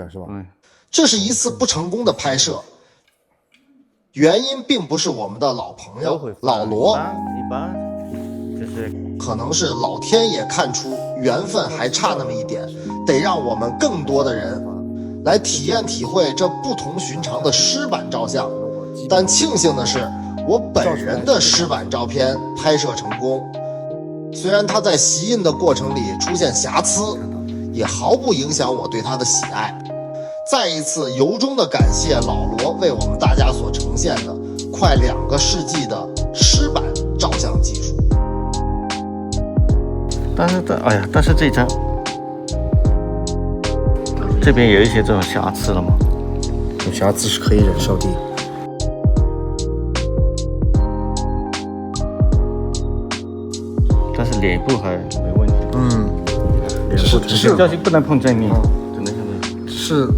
个是吧？这是一次不成功的拍摄，原因并不是我们的老朋友老罗，一般就是可能是老天爷看出缘分还差那么一点，得让我们更多的人来体验体会这不同寻常的湿版照相。但庆幸的是，我本人的湿版照片拍摄成功，虽然它在洗印的过程里出现瑕疵，也毫不影响我对它的喜爱。再一次由衷的感谢老罗为我们大家所呈现的快2个世纪的湿版照相技术。但是这张这边有一些这种瑕疵了吗？有瑕疵是可以忍受的。但是脸部还没问题。脸部只是小心不能碰正面，是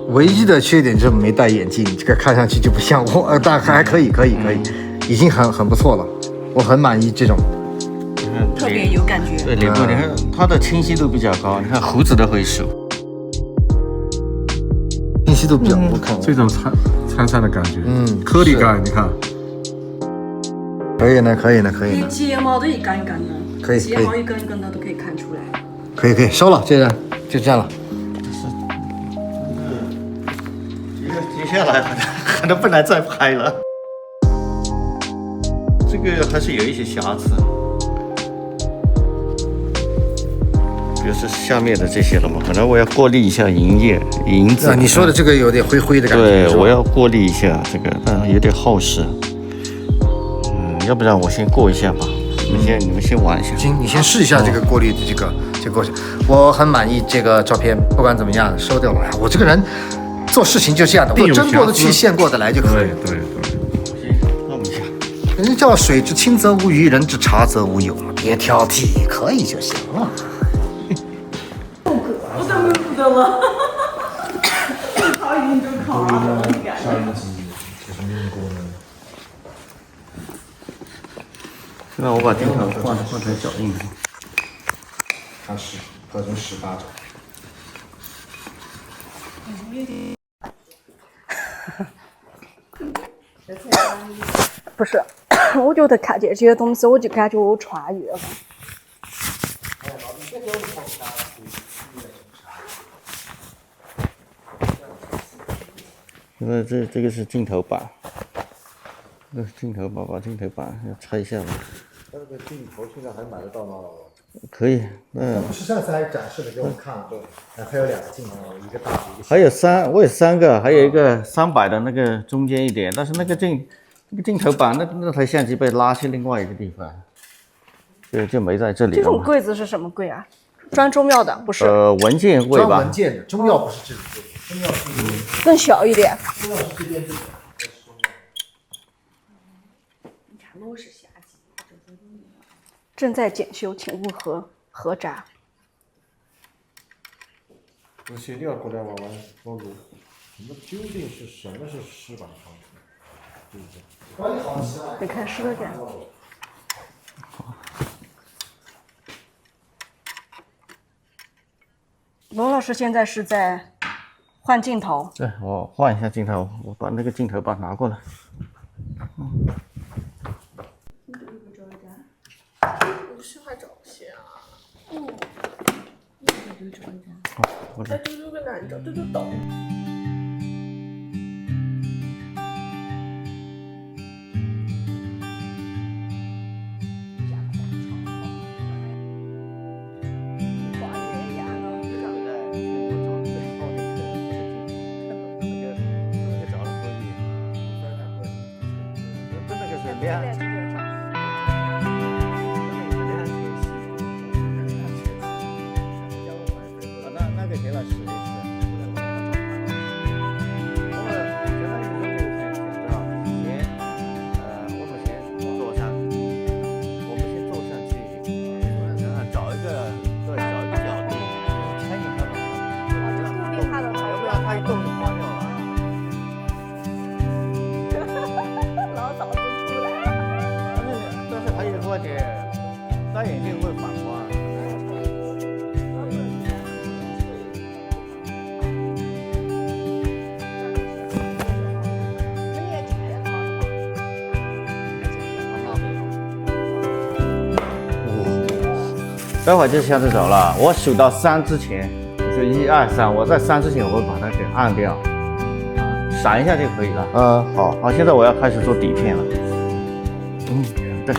唯一的缺点就是没戴眼镜，这个看上去就不像我，但还可以，已经很不错了，我很满意这种。特别有感觉。对，脸部你看它的清晰度比较高，你看胡子都会数。清晰度比较不看这种灿的感觉，颗粒感，你看，可以呢。你睫毛都一根一根的，可以睫毛一根一根的都可以看出来。可以，收了，这个就这样了。接下来可能不能再拍了，这个还是有一些瑕疵，比如说下面的这些了嘛，可能我要过滤一下银子。你说的这个有点灰的感觉。对，我要过滤一下这个，但有点耗时。要不然我先过一下吧，你们先玩一下。行，你先试一下这个过滤的这个过程。我很满意这个照片，不管怎么样收掉了。我这个人做事情就这样的，我真过得去，现过得来就可以。对。先弄一下。人家叫水之清则无鱼，人之察则无友嘛，别挑剔，可以就行了。我怎么不得了？考已经都考了，上一集就是用过的。现在我把镜头换成小镜头，它是合成18张。不是，我觉得看这些东西，我就感觉我穿越了。因为这个是镜头板，镜头板把镜头板要拆下来。这个镜头现在还买得到吗？可以，我是上次还展示的给我看了，还有2个镜头，一个大的，一个小的。还有我有3个，还有一个300的那个中间一点，但是那个镜头板那台相机被拉去另外一个地方，就没在这里了。这种柜子是什么柜啊？装中药的不是？文件柜吧。装文件的，中药不是这种柜，中药是更小一点。中药是这边这个。你看我是下级，正在检修，请勿核查。我协调过来玩包容，究竟是什么是湿版方式？你看湿的感。罗老师现在是在换镜头。对，我换一下镜头，我把那个镜头板拿过来。我是还找些啊。我再丢个难找，丢抖。那个给他试一试。待会儿就下次走了。我数到3之前，就是1、2、3，我在3之前我会把它给按掉，闪一下就可以了。好，好，现在我要开始做底片了。对。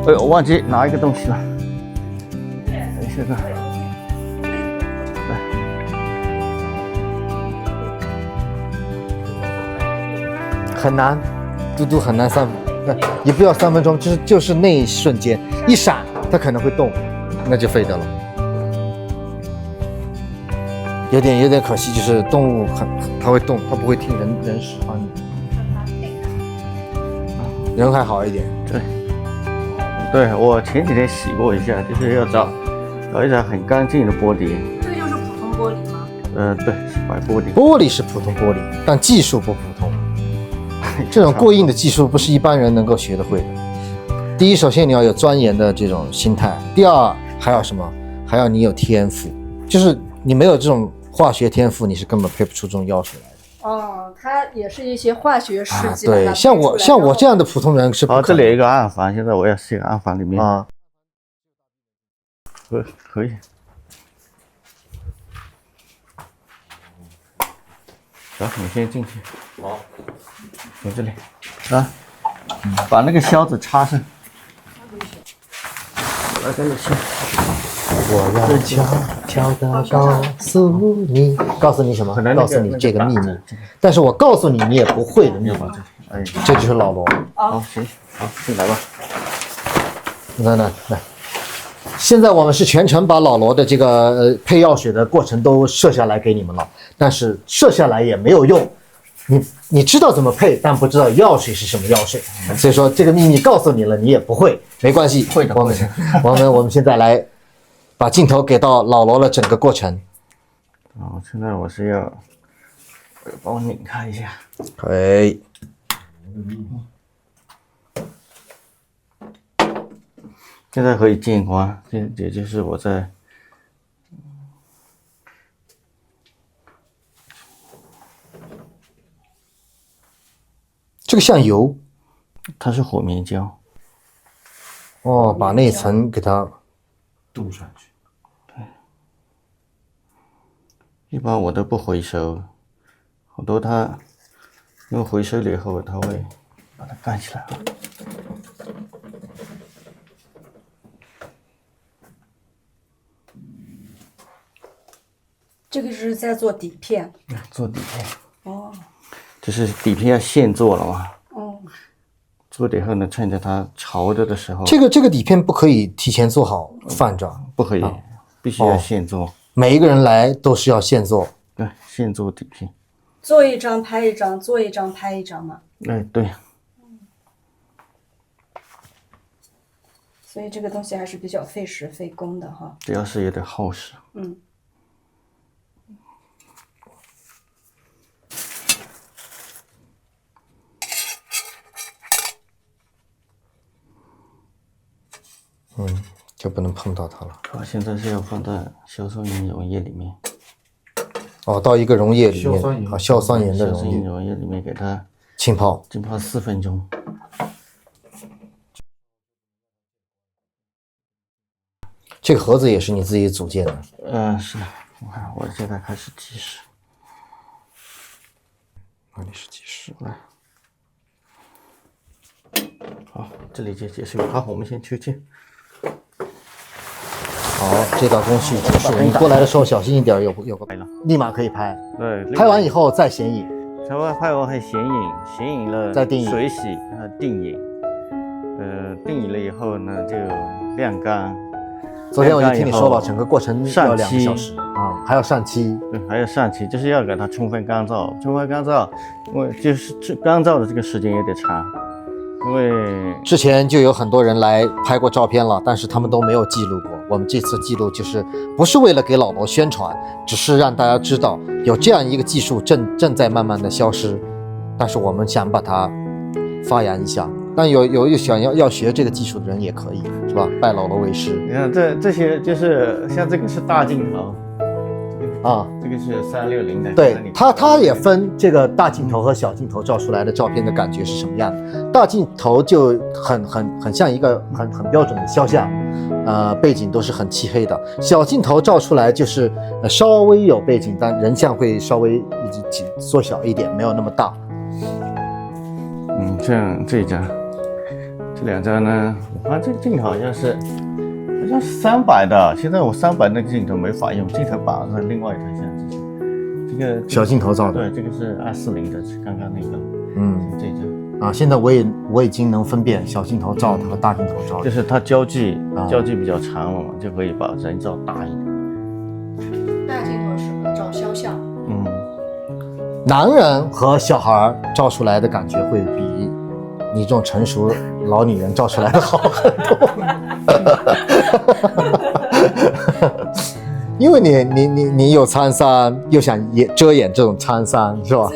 哎呦，我忘记拿一个东西了。等一下看。很难，嘟嘟很难也不要3分钟，就是那一瞬间一闪，它可能会动，那就废掉了。有点可惜，就是动物它会动，它不会听人使唤你。人还好一点，对，我前几天洗过一下，就是要找一张很干净的玻璃。这个就是普通玻璃吗？对，是白玻璃。玻璃是普通玻璃，但技术不普通。这种过硬的技术不是一般人能够学得会的。第一，首先你要有钻研的这种心态；第二，还要什么？还要你有天赋，就是你没有这种化学天赋，你是根本配不出这种药水来的。哦，它也是一些化学试剂。对，像我这样的普通人是不可能。这里有一个暗房，现在我要去暗房里面啊。可以。走，你先进去。好。从这里啊，把那个销子插上。来，跟你说，我要悄悄地告诉你什么？告诉你这个秘密。但是我告诉你，你也不会的秘密。哎，这就是老罗。好，行，好，进来吧。来，现在我们是全程把老罗的这个配药水的过程都摄下来给你们了，但是摄下来也没有用。你知道怎么配，但不知道药水是什么药水，所以说这个秘密告诉你了，你也不会，没关系。会的。我们现在来把镜头给到老罗的整个过程。现在我是要帮我拧开一下。可以。现在可以见光，这就是我在。这个像油，它是火棉胶。哦，把那一层给它镀上去。对，一般我都不回收，好多它因为回收了以后，它会把它盖起来。这个是在做底片。做底片。哦。就是底片要现做了嘛。哦。做了以后呢，趁着它潮着的时候。这个底片不可以提前做好放着，不可以，必须要现做。每一个人来都是要现做。对，现做底片。做一张拍一张，做一张拍一张嘛。对。所以这个东西还是比较费时费工的哈。主要是有点耗时。就不能碰到它了。我现在是要放在硝酸盐溶液里面。哦，到一个溶液里面，硝酸盐的溶液里面给它浸泡4分钟。这个盒子也是你自己组建的？是的。我看我现在开始计时。你是计时。好，这里就结束了。好，我们先出去。好，这道工序结束。你过来的时候小心一点，有个立马可以拍。对，拍完以后再显影。拍完还显影，显影了再定影，水洗，定影。定影了以后呢，就晾干。昨天我就听你说了，整个过程要2个小时还要上漆。对，还要上漆，就是要给它充分干燥。充分干燥，因为就是干燥的这个时间有点长。因为之前就有很多人来拍过照片了，但是他们都没有记录过。我们这次记录就是不是为了给老罗宣传，只是让大家知道有这样一个技术正在慢慢的消失，但是我们想把它发扬一下。但有想要学这个技术的人也可以，是吧？拜老罗为师。你看这些就是像这个是大镜头，这个啊，这个是360的。对，它也分这个大镜头和小镜头照出来的照片的感觉是什么样的。大镜头就很像一个很标准的肖像，背景都是很漆黑的。小镜头照出来就是稍微有背景，但人像会稍微缩小一点，没有那么大。像这张，这2张呢，我看这个镜头好像是300的，现在我300那个镜头没法用，镜头把是另外一台相机。这个小镜头照的，对，这个是240的，刚刚那个，这张啊，现在我已经能分辨小镜头照的和大镜头照的，就是它焦距比较长了嘛，就可以把人照大一点。大镜头适合照肖像。男人和小孩照出来的感觉会比你这种成熟老女人照出来的好很多。因为你有沧桑，又想遮掩这种沧桑，是吧？